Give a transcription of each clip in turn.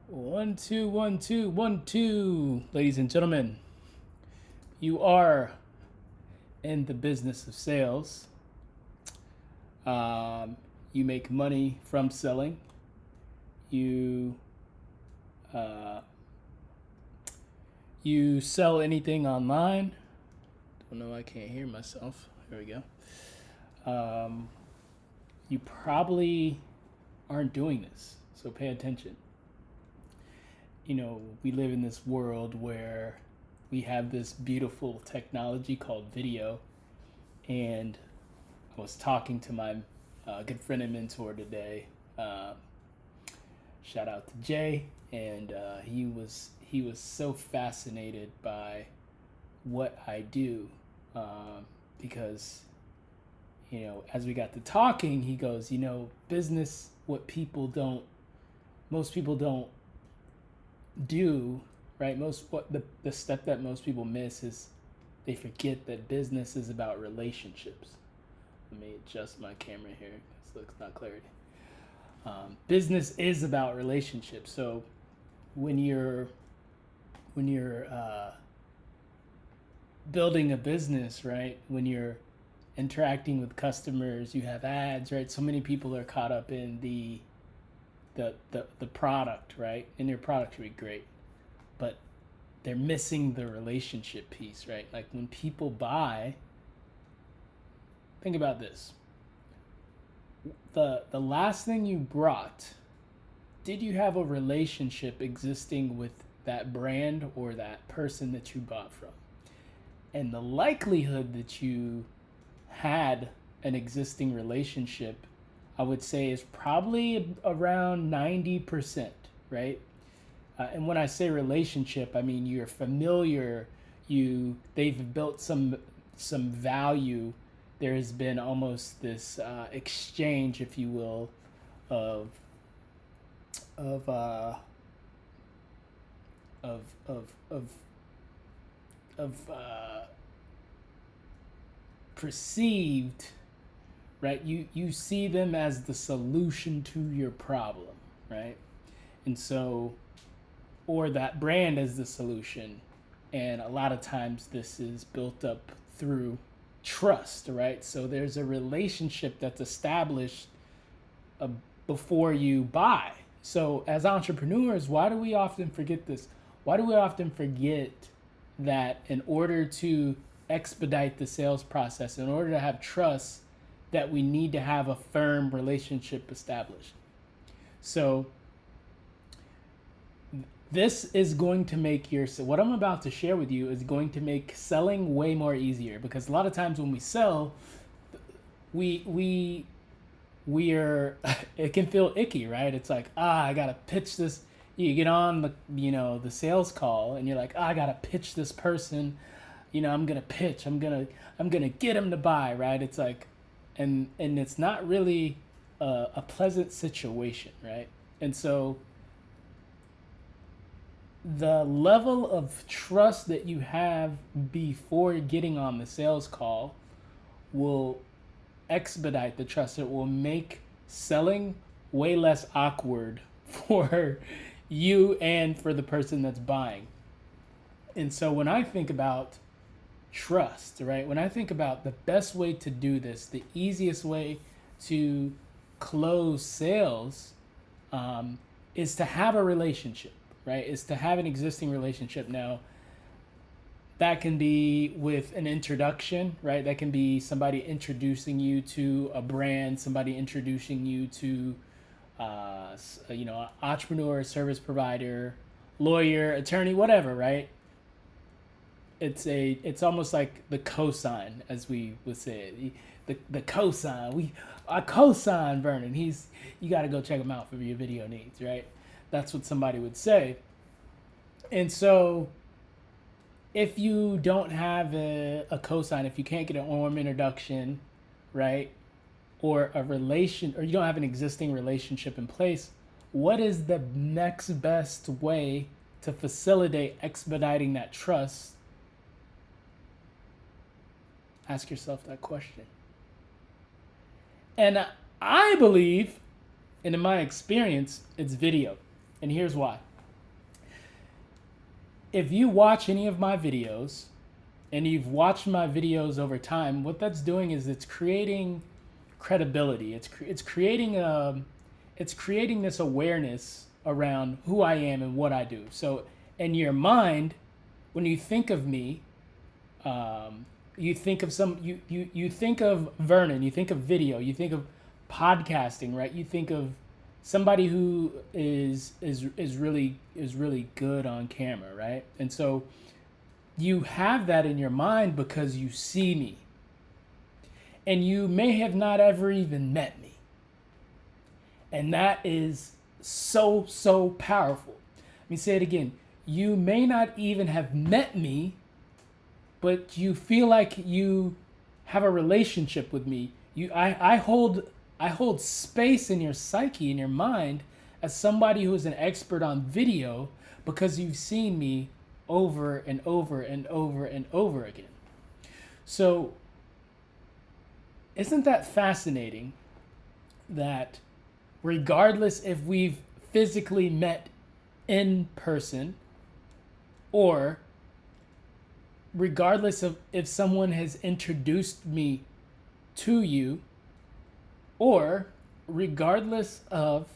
One, two, one, two, one, two. Ladies and gentlemen, you are in the business of sales. You make money from selling. You uh, you sell anything online. Don't know, I can't hear myself. Here we go. You probably aren't doing this, so pay attention. We live in this world where we have this beautiful technology called video. And I was talking to my good friend and mentor today. Shout out to Jay, and he was so fascinated by what I do, because as we got to talking, he goes, business, what most people don't do, right? The step that most people miss is they forget that business is about relationships. Let me adjust my camera here because it looks not clarity. Business is about relationships. So when you're building a business, right? When you're interacting with customers, you have ads, right? So many people are caught up in the product, right? And their product should be great, but they're missing the relationship piece, right? Like when people buy, think about this. The last thing you brought, did you have a relationship existing with that brand or that person that you bought from? And the likelihood that you had an existing relationship, I would say, is probably around 90%, right? And when I say relationship, I mean you're familiar. They've built some value. There has been almost this exchange, if you will, of of uh, of of of of perceived, right? You see them as the solution to your problem, right? And so, or that brand as the solution. And a lot of times this is built up through trust, right? So there's a relationship that's established uh, before you buy. So as entrepreneurs, why do we often forget this? Why do we often forget that in order to expedite the sales process, in order to have trust, that we need to have a firm relationship established? So this is going to make what I'm about to share with you is going to make selling way more easier, because a lot of times when we sell, we're it can feel icky, right? It's like, I gotta pitch this. You get on the sales call and you're like, I gotta pitch this person. I'm gonna pitch. I'm gonna get him to buy, right? It's like, and it's not really a pleasant situation, right? And so the level of trust that you have before getting on the sales call will expedite the trust. It will make selling way less awkward for you and for the person that's buying. And so when I think about trust, right? When I think about the best way to do this, the easiest way to close sales, is to have a relationship, right? Is to have an existing relationship. Now, that can be with an introduction, right? That can be somebody introducing you to a brand, somebody introducing you to, entrepreneur, service provider, lawyer, attorney, whatever, right? It's almost like the cosign, as we would say it. The cosign. I cosign Vernon. You got to go check him out for your video needs, right? That's what somebody would say. And so, if you don't have a cosign, if you can't get a warm introduction, right, or or you don't have an existing relationship in place, what is the next best way to facilitate expediting that trust? Ask yourself that question. And I believe, and in my experience, it's video. And here's why. if you watch any of my videos and you've watched my videos over time, what that's doing is it's creating credibility. It's creating this awareness around who I am and what I do. So in your mind, when you think of me, you think of you think of Vernon, you think of video, you think of podcasting, right? You think of somebody who is really good on camera, right? And so you have that in your mind because you see me. And you may have not ever even met me. And that is so powerful. Let me say it again. You may not even have met me, but you feel like you have a relationship with me. I hold space in your psyche, in your mind, as somebody who is an expert on video because you've seen me over and over and over and over again. So, isn't that fascinating that regardless if we've physically met in person or regardless of if someone has introduced me to you or regardless of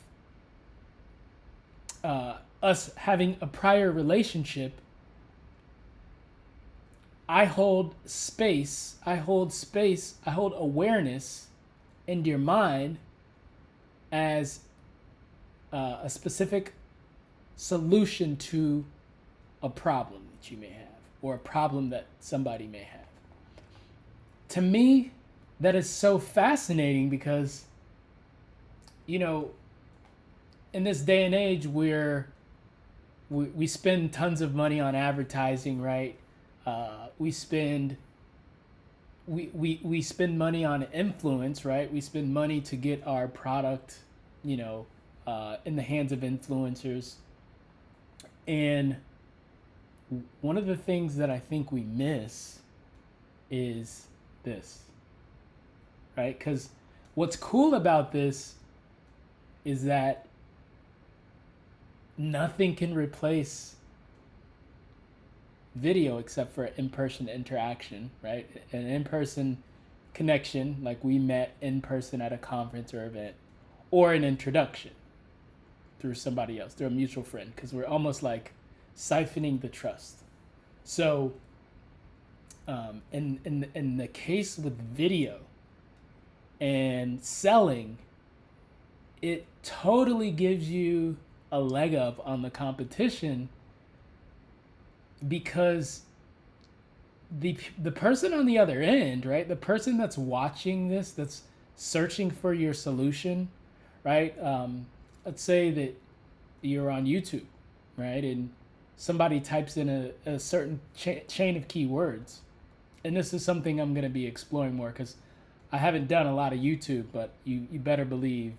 us having a prior relationship, I hold awareness in your mind as a specific solution to a problem that you may have or a problem that somebody may have. To me, that is so fascinating because, you know, in this day and age where we spend tons of money on advertising, right? We spend money on influence, right? We spend money to get our product, in the hands of influencers. And one of the things that I think we miss is this, right? Because what's cool about this is that nothing can replace video except for in-person interaction, right? An in-person connection, like we met in person at a conference or event, or an introduction through somebody else, through a mutual friend, because we're almost like siphoning the trust. So in the case with video and selling, it totally gives you a leg up on the competition because the person on the other end, right? The person that's watching this, that's searching for your solution, right? Let's say that you're on YouTube, right? And somebody types in a certain chain of keywords. And this is something I'm going to be exploring more because I haven't done a lot of YouTube, but you better believe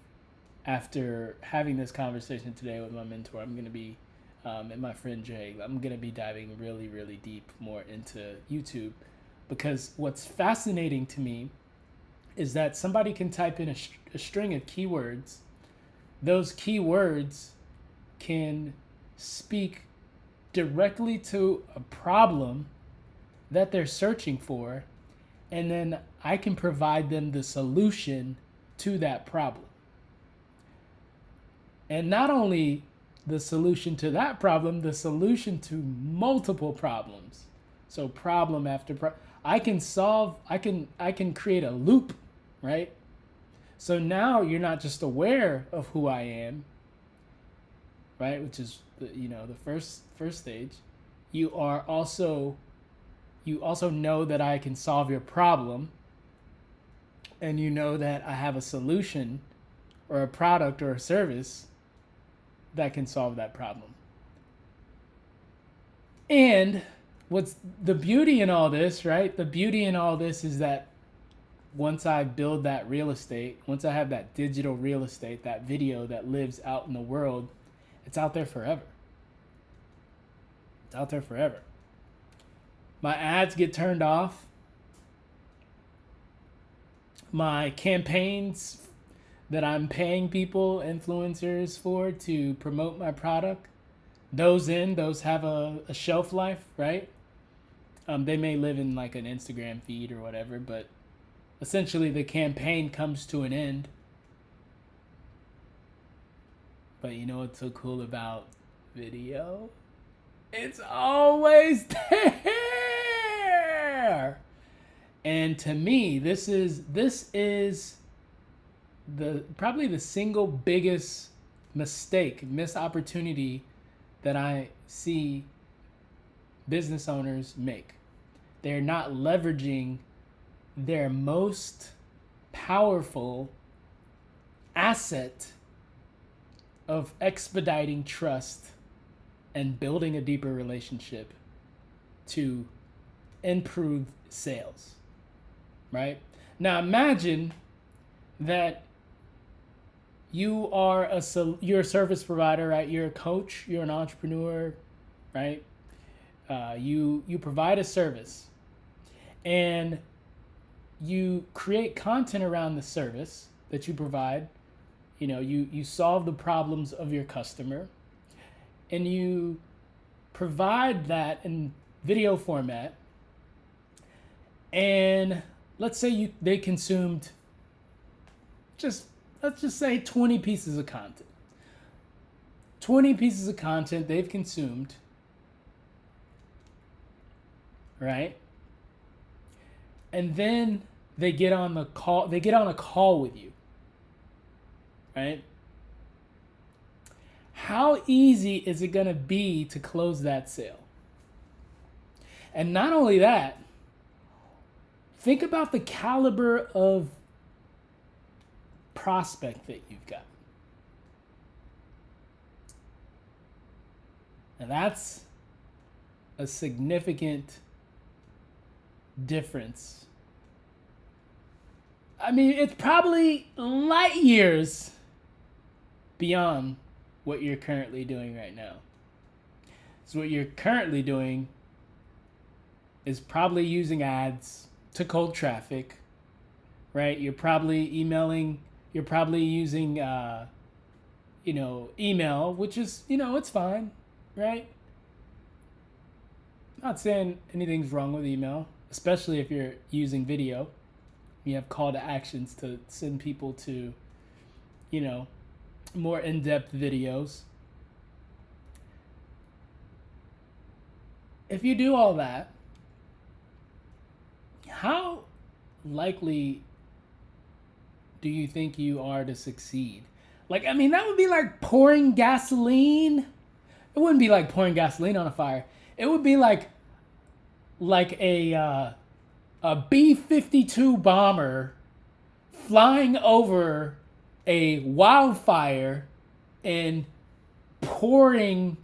after having this conversation today with my mentor, I'm going to be, and my friend Jay, I'm going to be diving really, really deep more into YouTube because what's fascinating to me is that somebody can type in a string of keywords. Those keywords can speak directly to a problem that they're searching for, and then I can provide them the solution to that problem. And not only the solution to that problem, the solution to multiple problems. So problem after problem. I can create a loop, right? So now you're not just aware of who I am, right? Which is the first stage. You also know that I can solve your problem, and you know that I have a solution or a product or a service that can solve that problem. And what's the beauty in all this, right? The beauty in all this is that once I build that real estate, once I have that digital real estate, that video that lives out in the world, it's out there forever. It's out there forever. My ads get turned off. My campaigns that I'm paying people, influencers for to promote my product, Those have a shelf life, right? They may live in like an Instagram feed or whatever, but essentially the campaign comes to an end. But you know what's so cool about video? It's always there. And to me, this is the probably the single biggest missed opportunity that I see business owners make. They're not leveraging their most powerful asset of expediting trust and building a deeper relationship to improve sales, right? Now imagine that you're a service provider, right? You're a coach, you're an entrepreneur, right? You provide a service, and you create content around the service that you provide. You solve the problems of your customer, and you provide that in video format. And let's say they consumed let's just say 20 pieces of content. 20 pieces of content they've consumed, right? And then they get on a call with you, right? How easy is it going to be to close that sale? And not only that, think about the caliber of prospect that you've got. And that's a significant difference. I mean, it's probably light years beyond what you're currently doing right now. So what you're currently doing is probably using ads to cold traffic, right? You're probably emailing, you're probably using, email, which is, it's fine, right? Not saying anything's wrong with email, especially if you're using video. You have call to actions to send people to, more in-depth videos. If you do all that, how likely do you think you are to succeed? That would be like pouring gasoline. It wouldn't be like pouring gasoline on a fire. It would be like a B-52 bomber flying over a wildfire and pouring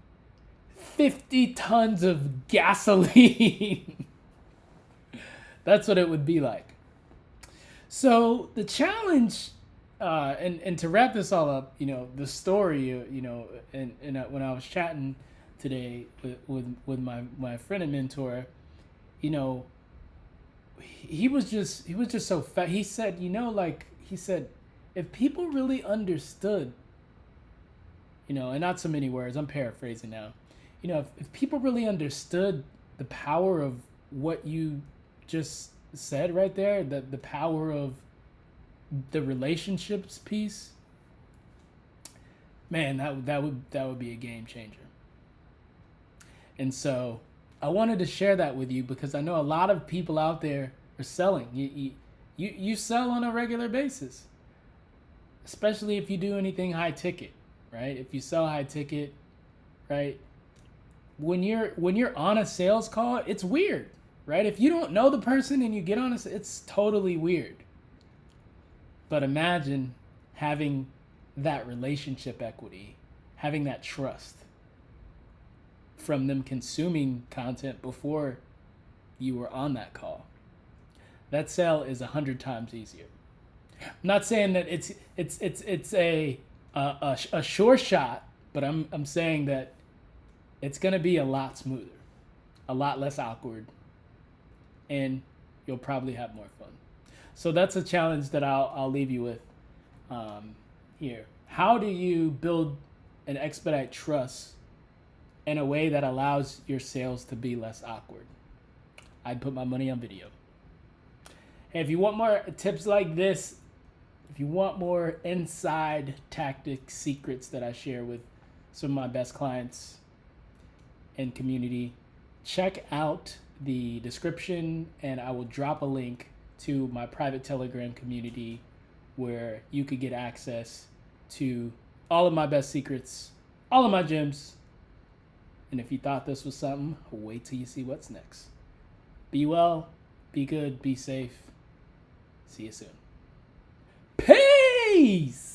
50 tons of gasoline. That's what it would be like. So the challenge, and to wrap this all up, the story, and when I was chatting today with my friend and mentor, he was just so fat. He said, if people really understood, and not so many words, I'm paraphrasing now, if people really understood the power of what you just said right there, the power of the relationships piece, man, that would be a game changer. And so I wanted to share that with you because I know a lot of people out there are selling. You sell on a regular basis, especially if you do anything high ticket, right? If you sell high ticket, right? When you're on a sales call, it's weird, right? If you don't know the person and you get on it's totally weird. But imagine having that relationship equity, having that trust from them consuming content before you were on that call. That sale is 100 times easier. I'm not saying that it's a sure shot, but I'm saying that it's gonna be a lot smoother, a lot less awkward, and you'll probably have more fun. So that's a challenge that I'll leave you with here. How do you build and expedite trust in a way that allows your sales to be less awkward. I'd put my money on video. Hey, if you want more tips like this, if you want more inside tactics, secrets that I share with some of my best clients and community, check out the description and I will drop a link to my private Telegram community where you could get access to all of my best secrets, all of my gems. And if you thought this was something, wait till you see what's next. Be well, be good, be safe. See you soon. Peace!